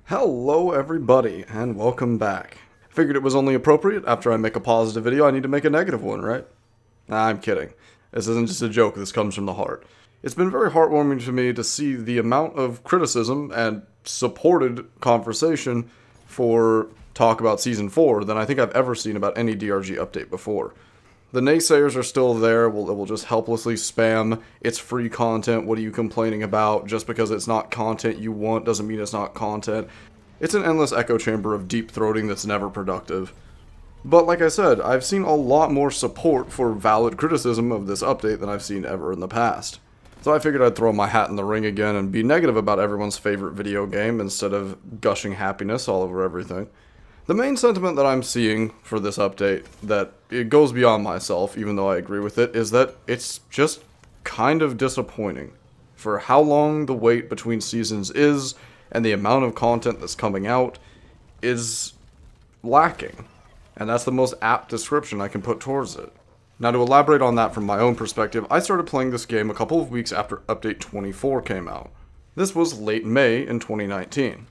Hello everybody, and welcome back. Figured it was only appropriate after I make a positive video, I need to make a negative one, right? Nah, I'm kidding. This isn't just a joke, this comes from the heart. It's been very heartwarming to me to see the amount of criticism and supported conversation for talk about Season 4 than I think I've ever seen about any DRG update before. The naysayers are still there, will just helplessly spam, it's free content, what are you complaining about, just because it's not content you want doesn't mean it's not content. It's an endless echo chamber of deep-throating that's never productive. But like I said, I've seen a lot more support for valid criticism of this update than I've seen ever in the past. So I figured I'd throw my hat in the ring again and be negative about everyone's favorite video game instead of gushing happiness all over everything. The main sentiment that I'm seeing for this update, that it goes beyond myself, even though I agree with it, is that it's just kind of disappointing for how long the wait between seasons is, and the amount of content that's coming out is lacking. And that's the most apt description I can put towards it. Now to elaborate on that from my own perspective, I started playing this game a couple of weeks after Update 24 came out. This was late May in 2019.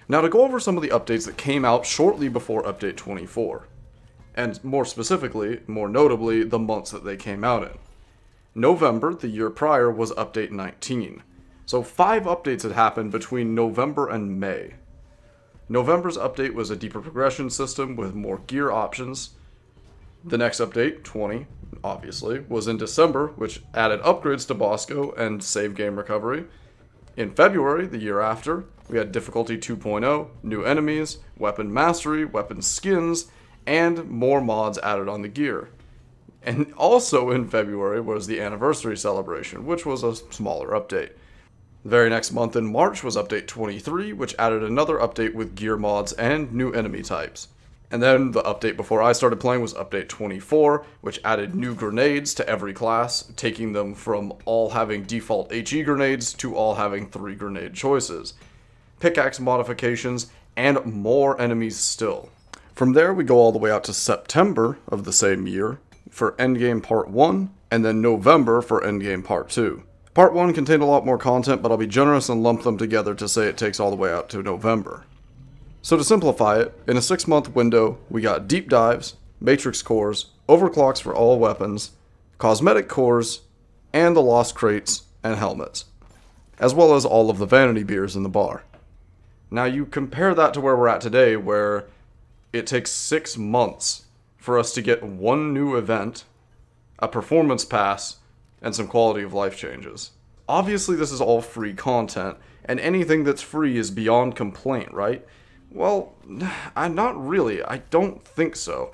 Now to go over some of the updates that came out shortly before Update 24, and more specifically, more notably, the months that they came out in. November, the year prior, was Update 19. So 5 updates had happened between November and May. November's update was a deeper progression system with more gear options. The next update, 20, obviously, was in December, which added upgrades to Bosco and save game recovery. In February, the year after, we had difficulty 2.0, new enemies, weapon mastery, weapon skins, and more mods added on the gear. And also in February was the anniversary celebration, which was a smaller update. The very next month in March was update 23, which added another update with gear mods and new enemy types. And then the update before I started playing was update 24, which added new grenades to every class, taking them from all having default HE grenades to all having 3 grenade choices. Pickaxe modifications, and more enemies still. From there we go all the way out to September of the same year for Endgame Part 1, and then November for Endgame Part 2. Part 1 contained a lot more content, but I'll be generous and lump them together to say it takes all the way out to November. So to simplify it, in a 6-month window, we got deep dives, matrix cores, overclocks for all weapons, cosmetic cores, and the lost crates and helmets, as well as all of the vanity beers in the bar. Now you compare that to where we're at today, where it takes 6 months for us to get one new event, a performance pass, and some quality of life changes. Obviously this is all free content, and anything that's free is beyond complaint, right? Well, not really. I don't think so.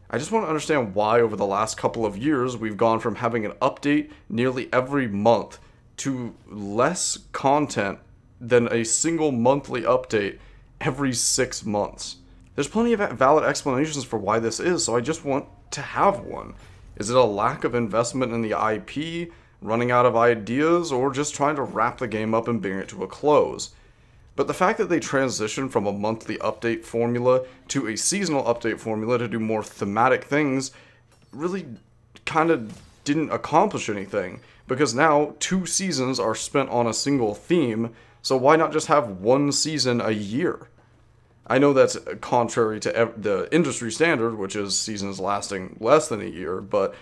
I just want to understand why over the last couple of years we've gone from having an update nearly every month to less content than a single monthly update every 6 months. There's plenty of valid explanations for why this is, so I just want to have one. Is it a lack of investment in the IP, running out of ideas, or just trying to wrap the game up and bring it to a close? But the fact that they transitioned from a monthly update formula to a seasonal update formula to do more thematic things really kind of didn't accomplish anything, because now 2 seasons are spent on a single theme, so why not just have 1 season a year? I know that's contrary to the industry standard, which is seasons lasting less than a year, but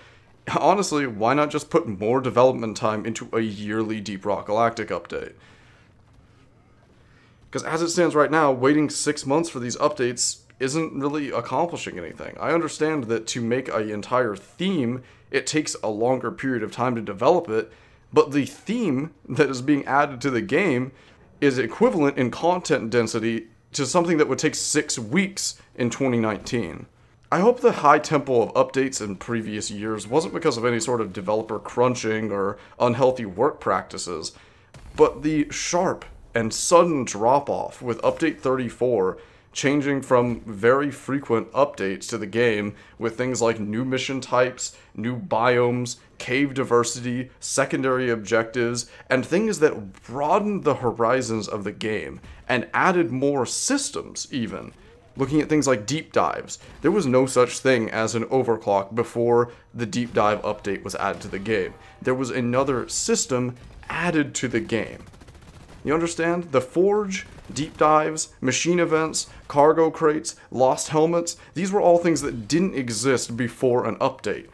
honestly, why not just put more development time into a yearly Deep Rock Galactic update? Because as it stands right now, waiting 6 months for these updates isn't really accomplishing anything. I understand that to make an entire theme, it takes a longer period of time to develop it, but the theme that is being added to the game is equivalent in content density to something that would take 6 weeks in 2019. I hope the high tempo of updates in previous years wasn't because of any sort of developer crunching or unhealthy work practices, but the sharp and sudden drop-off with Update 34 changing from very frequent updates to the game with things like new mission types, new biomes, cave diversity, secondary objectives, and things that broadened the horizons of the game and added more systems even. Looking at things like deep dives, there was no such thing as an overclock before the deep dive update was added to the game. There was another system added to the game. You understand? The Forge, deep dives, machine events, cargo crates, lost helmets, these were all things that didn't exist before an update.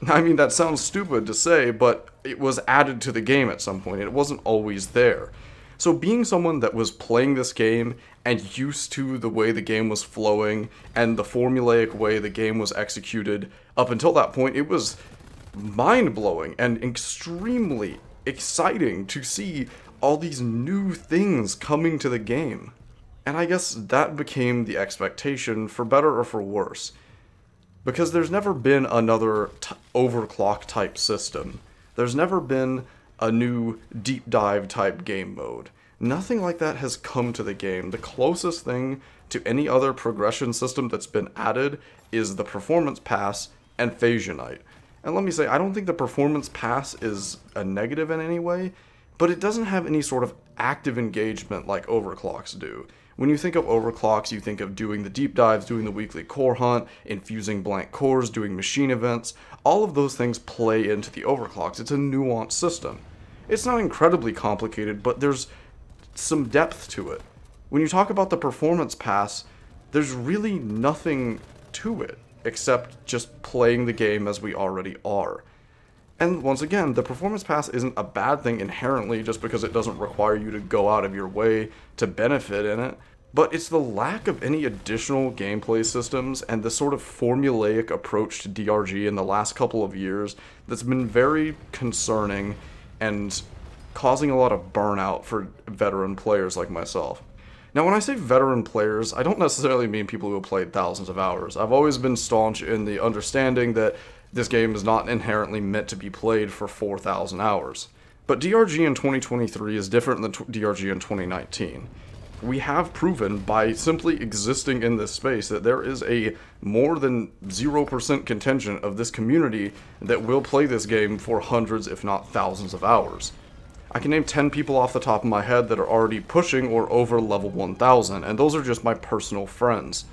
I mean, that sounds stupid to say, but it was added to the game at some point. It wasn't always there. So being someone that was playing this game and used to the way the game was flowing and the formulaic way the game was executed up until that point, it was mind-blowing and extremely exciting to see all these new things coming to the game. And I guess that became the expectation, for better or for worse. Because there's never been another overclock type system. There's never been a new deep dive type game mode. Nothing like that has come to the game. The closest thing to any other progression system that's been added is the Performance Pass and Phase Unite. And let me say, I don't think the Performance Pass is a negative in any way, but it doesn't have any sort of active engagement like overclocks do. When you think of overclocks, you think of doing the deep dives, doing the weekly core hunt, infusing blank cores, doing machine events. All of those things play into the overclocks. It's a nuanced system. It's not incredibly complicated, but there's some depth to it. When you talk about the Performance Pass, there's really nothing to it, except just playing the game as we already are. And once again, the Performance Pass isn't a bad thing inherently just because it doesn't require you to go out of your way to benefit in it, but it's the lack of any additional gameplay systems and the sort of formulaic approach to DRG in the last couple of years that's been very concerning and causing a lot of burnout for veteran players like myself. Now, when I say veteran players, I don't necessarily mean people who have played thousands of hours. I've always been staunch in the understanding that this game is not inherently meant to be played for 4,000 hours. But DRG in 2023 is different than DRG in 2019. We have proven by simply existing in this space that there is a more than 0% contingent of this community that will play this game for hundreds if not thousands of hours. I can name 10 people off the top of my head that are already pushing or over level 1000, and those are just my personal friends.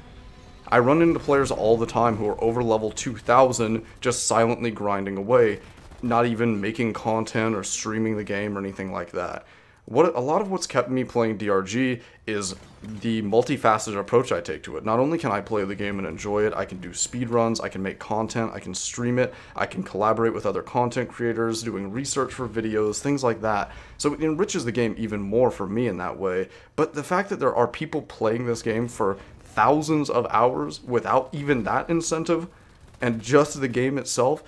I run into players all the time who are over level 2000 just silently grinding away, not even making content or streaming the game or anything like that. A lot of what's kept me playing DRG is the multifaceted approach I take to it. Not only can I play the game and enjoy it, I can do speedruns, I can make content, I can stream it, I can collaborate with other content creators, doing research for videos, things like that. So it enriches the game even more for me in that way. But the fact that there are people playing this game for thousands of hours without even that incentive, and just the game itself,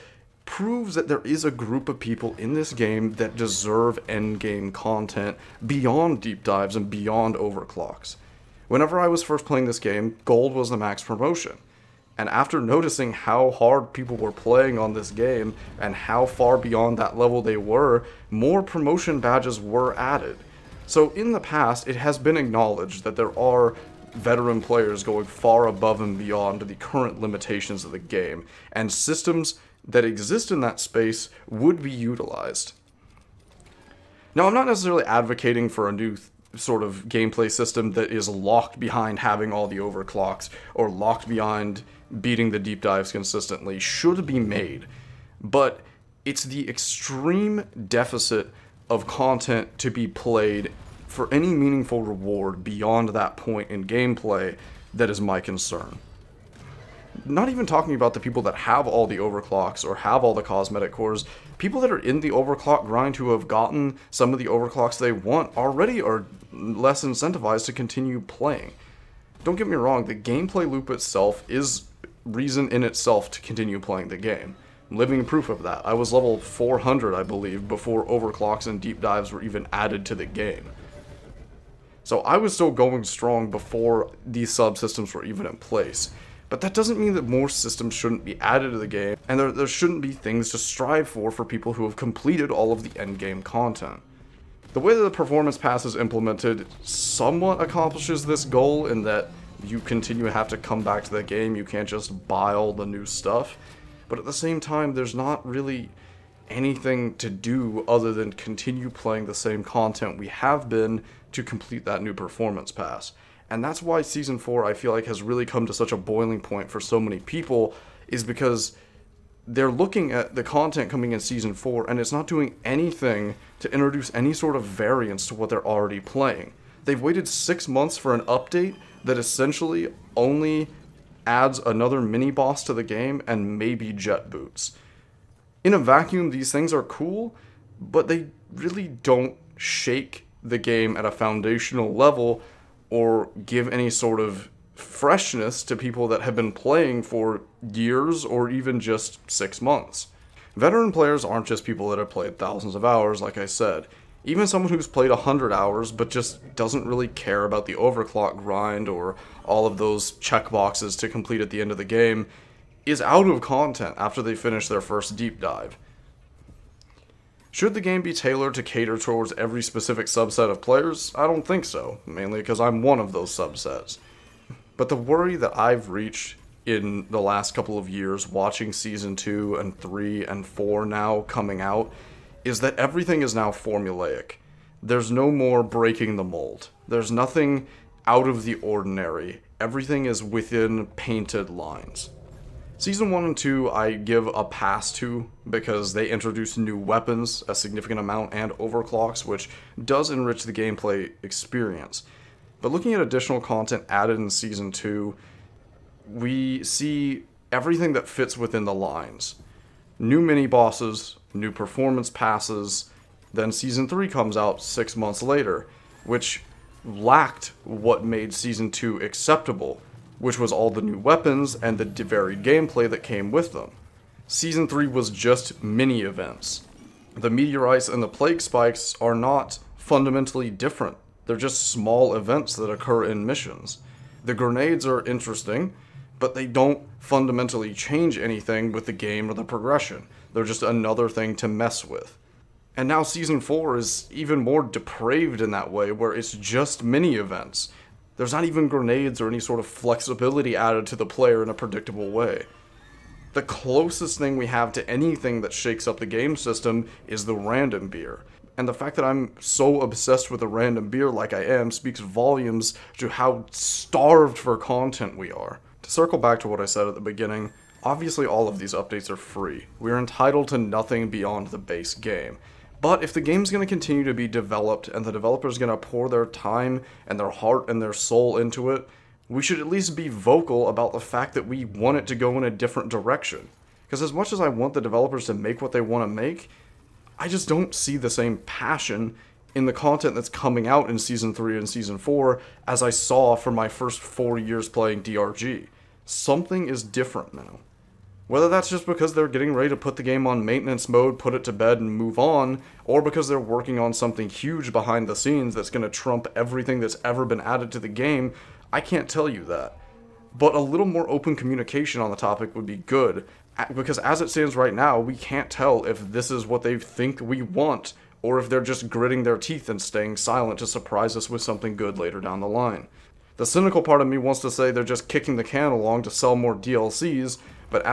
proves that there is a group of people in this game that deserve endgame content beyond deep dives and beyond overclocks. Whenever I was first playing this game, gold was the max promotion. And after noticing how hard people were playing on this game and how far beyond that level they were, more promotion badges were added. So in the past, it has been acknowledged that there are veteran players going far above and beyond the current limitations of the game, and systems that exist in that space would be utilized. Now, I'm not necessarily advocating for a new sort of gameplay system that is locked behind having all the overclocks or locked behind beating the deep dives consistently. Should be made, but it's the extreme deficit of content to be played for any meaningful reward beyond that point in gameplay that is my concern. Not even talking about the people that have all the overclocks or have all the cosmetic cores. People that are in the overclock grind who have gotten some of the overclocks they want already are less incentivized to continue playing. Don't get me wrong, the gameplay loop itself is reason in itself to continue playing the game. Living proof of that. I was level 400, I believe, before overclocks and deep dives were even added to the game. So I was still going strong before these subsystems were even in place. But that doesn't mean that more systems shouldn't be added to the game, and there shouldn't be things to strive for people who have completed all of the endgame content. The way that the Performance Pass is implemented somewhat accomplishes this goal in that you continue to have to come back to the game, you can't just buy all the new stuff, but at the same time there's not really anything to do other than continue playing the same content we have been to complete that new Performance Pass. And that's why Season 4, I feel like, has really come to such a boiling point for so many people, is because they're looking at the content coming in Season 4, and it's not doing anything to introduce any sort of variance to what they're already playing. They've waited 6 months for an update that essentially only adds another mini-boss to the game and maybe jet boots. In a vacuum, these things are cool, but they really don't shake the game at a foundational level or give any sort of freshness to people that have been playing for years or even just 6 months. Veteran players aren't just people that have played thousands of hours, like I said. Even someone who's played 100 hours but just doesn't really care about the overclock grind or all of those checkboxes to complete at the end of the game is out of content after they finish their first deep dive. Should the game be tailored to cater towards every specific subset of players? I don't think so, mainly because I'm one of those subsets. But the worry that I've reached in the last couple of years watching Season 2 and 3 and 4 now coming out is that everything is now formulaic. There's no more breaking the mold. There's nothing out of the ordinary. Everything is within painted lines. Season 1 and 2 I give a pass to because they introduce new weapons, a significant amount, and overclocks, which does enrich the gameplay experience. But looking at additional content added in Season 2, we see everything that fits within the lines. New mini-bosses, new performance passes, then Season 3 comes out 6 months later, which lacked what made Season 2 acceptable, which was all the new weapons and the varied gameplay that came with them. Season 3 was just mini-events. The meteorites and the plague spikes are not fundamentally different. They're just small events that occur in missions. The grenades are interesting, but they don't fundamentally change anything with the game or the progression. They're just another thing to mess with. And now Season 4 is even more depraved in that way, where it's just mini-events. There's not even grenades or any sort of flexibility added to the player in a predictable way. The closest thing we have to anything that shakes up the game system is the random beer. And the fact that I'm so obsessed with the random beer like I am speaks volumes to how starved for content we are. To circle back to what I said at the beginning, obviously all of these updates are free. We are entitled to nothing beyond the base game. But if the game's going to continue to be developed and the developer's going to pour their time and their heart and their soul into it, we should at least be vocal about the fact that we want it to go in a different direction. Because as much as I want the developers to make what they want to make, I just don't see the same passion in the content that's coming out in Season 3 and Season 4 as I saw for my first 4 years playing DRG. Something is different now. Whether that's just because they're getting ready to put the game on maintenance mode, put it to bed, and move on, or because they're working on something huge behind the scenes that's going to trump everything that's ever been added to the game, I can't tell you that. But a little more open communication on the topic would be good, because as it stands right now, we can't tell if this is what they think we want, or if they're just gritting their teeth and staying silent to surprise us with something good later down the line. The cynical part of me wants to say they're just kicking the can along to sell more DLCs, but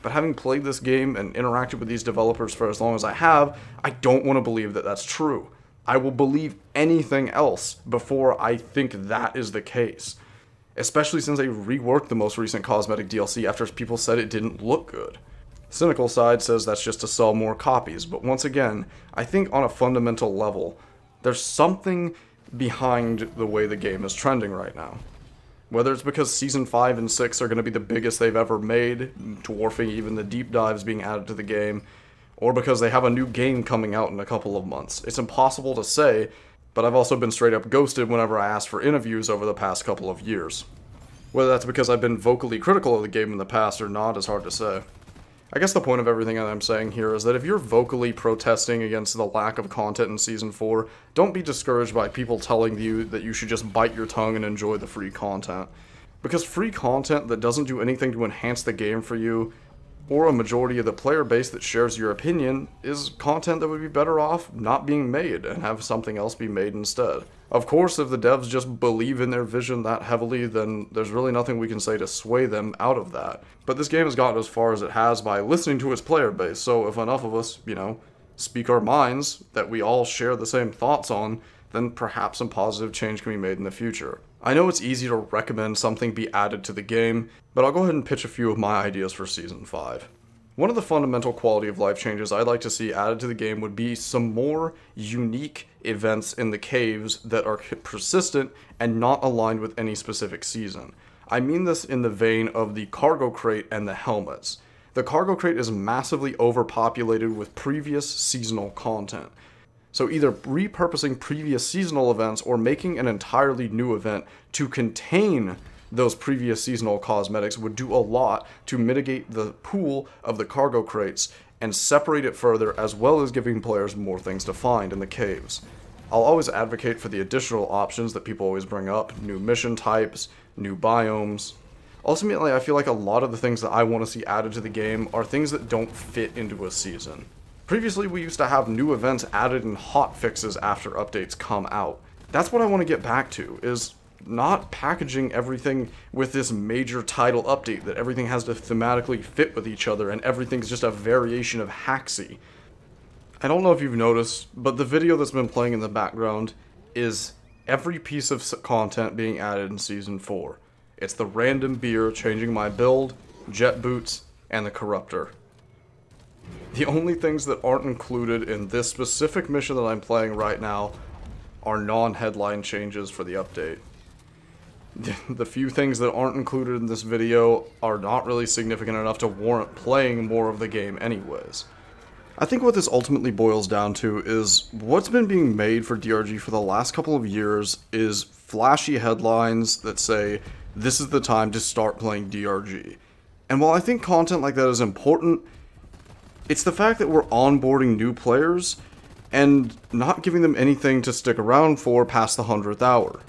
having played this game and interacted with these developers for as long as I have, I don't want to believe that that's true. I will believe anything else before I think that is the case. Especially since they reworked the most recent cosmetic DLC after people said it didn't look good. Cynical side says that's just to sell more copies, but once again, I think on a fundamental level, there's something behind the way the game is trending right now. Whether it's because Season 5 and 6 are going to be the biggest they've ever made, dwarfing even the deep dives being added to the game, or because they have a new game coming out in a couple of months. It's impossible to say, but I've also been straight up ghosted whenever I asked for interviews over the past couple of years. Whether that's because I've been vocally critical of the game in the past or not is hard to say. I guess the point of everything that I'm saying here is that if you're vocally protesting against the lack of content in Season 4, don't be discouraged by people telling you that you should just bite your tongue and enjoy the free content. Because free content that doesn't do anything to enhance the game for you, or a majority of the player base that shares your opinion, is content that would be better off not being made and have something else be made instead. Of course, if the devs just believe in their vision that heavily, then there's really nothing we can say to sway them out of that. But this game has gotten as far as it has by listening to its player base, so if enough of us, speak our minds that we all share the same thoughts on, then perhaps some positive change can be made in the future. I know it's easy to recommend something be added to the game, but I'll go ahead and pitch a few of my ideas for Season 5. One of the fundamental quality of life changes I'd like to see added to the game would be some more unique events in the caves that are persistent and not aligned with any specific season. I mean this in the vein of the cargo crate and the helmets. The cargo crate is massively overpopulated with previous seasonal content. So either repurposing previous seasonal events or making an entirely new event to contain those previous seasonal cosmetics would do a lot to mitigate the pool of the cargo crates and separate it further, as well as giving players more things to find in the caves. I'll always advocate for the additional options that people always bring up: new mission types, new biomes. Ultimately, I feel like a lot of the things that I want to see added to the game are things that don't fit into a season. Previously, we used to have new events added and hot fixes after updates come out. That's what I want to get back to, is not packaging everything with this major title update that everything has to thematically fit with each other and everything's just a variation of Haxi. I don't know if you've noticed, but the video that's been playing in the background is every piece of content being added in Season 4. It's the random beer, changing my build, jet boots, and the corruptor. The only things that aren't included in this specific mission that I'm playing right now are non-headline changes for the update. The few things that aren't included in this video are not really significant enough to warrant playing more of the game anyways. I think what this ultimately boils down to is what's been being made for DRG for the last couple of years is flashy headlines that say, this is the time to start playing DRG. And while I think content like that is important, it's the fact that we're onboarding new players and not giving them anything to stick around for past the 100th hour.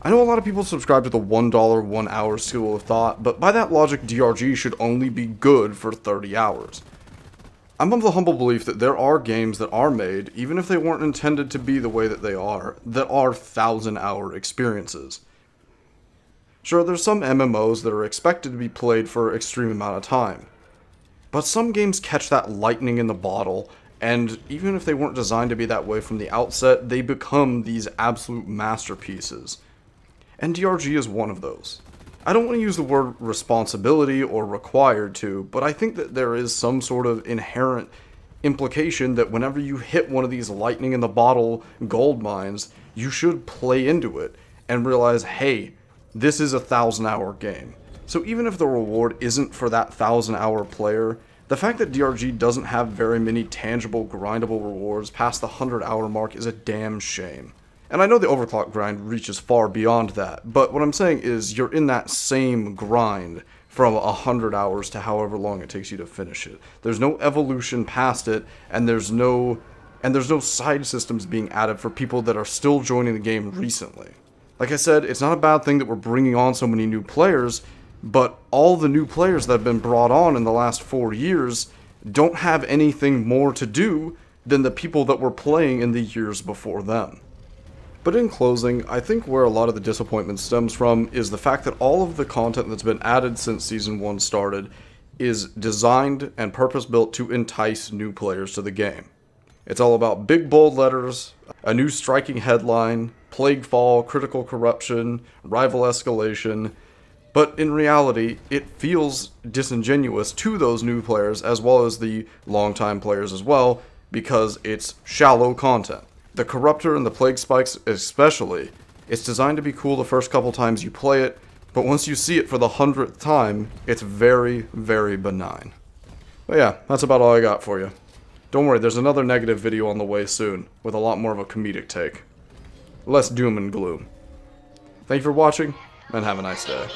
I know a lot of people subscribe to the $1 1 hour school of thought, but by that logic, DRG should only be good for 30 hours. I'm of the humble belief that there are games that are made, even if they weren't intended to be the way that they are 1,000-hour experiences. Sure, there's some MMOs that are expected to be played for an extreme amount of time, but some games catch that lightning in the bottle, and even if they weren't designed to be that way from the outset, they become these absolute masterpieces. And DRG is one of those. I don't want to use the word responsibility or required to, but I think that there is some sort of inherent implication that whenever you hit one of these lightning in the bottle gold mines, you should play into it and realize, hey, this is a 1,000-hour game. So even if the reward isn't for that 1,000-hour player, the fact that DRG doesn't have very many tangible, grindable rewards past the 100-hour mark is a damn shame. And I know the overclock grind reaches far beyond that, but what I'm saying is you're in that same grind from 100 hours to however long it takes you to finish it. There's no evolution past it, and there's no side systems being added for people that are still joining the game recently. Like I said, it's not a bad thing that we're bringing on so many new players, but all the new players that have been brought on in the last 4 years don't have anything more to do than the people that were playing in the years before them. But in closing, I think where a lot of the disappointment stems from is the fact that all of the content that's been added since Season 1 started is designed and purpose-built to entice new players to the game. It's all about big bold letters, a new striking headline, Plaguefall, critical corruption, rival escalation, but in reality, it feels disingenuous to those new players as well as the longtime players as well, because it's shallow content. The Corruptor and the Plague Spikes especially, it's designed to be cool the first couple times you play it, but once you see it for the 100th time, it's very, very benign. But yeah, that's about all I got for you. Don't worry, there's another negative video on the way soon, with a lot more of a comedic take. Less doom and gloom. Thank you for watching, and have a nice day.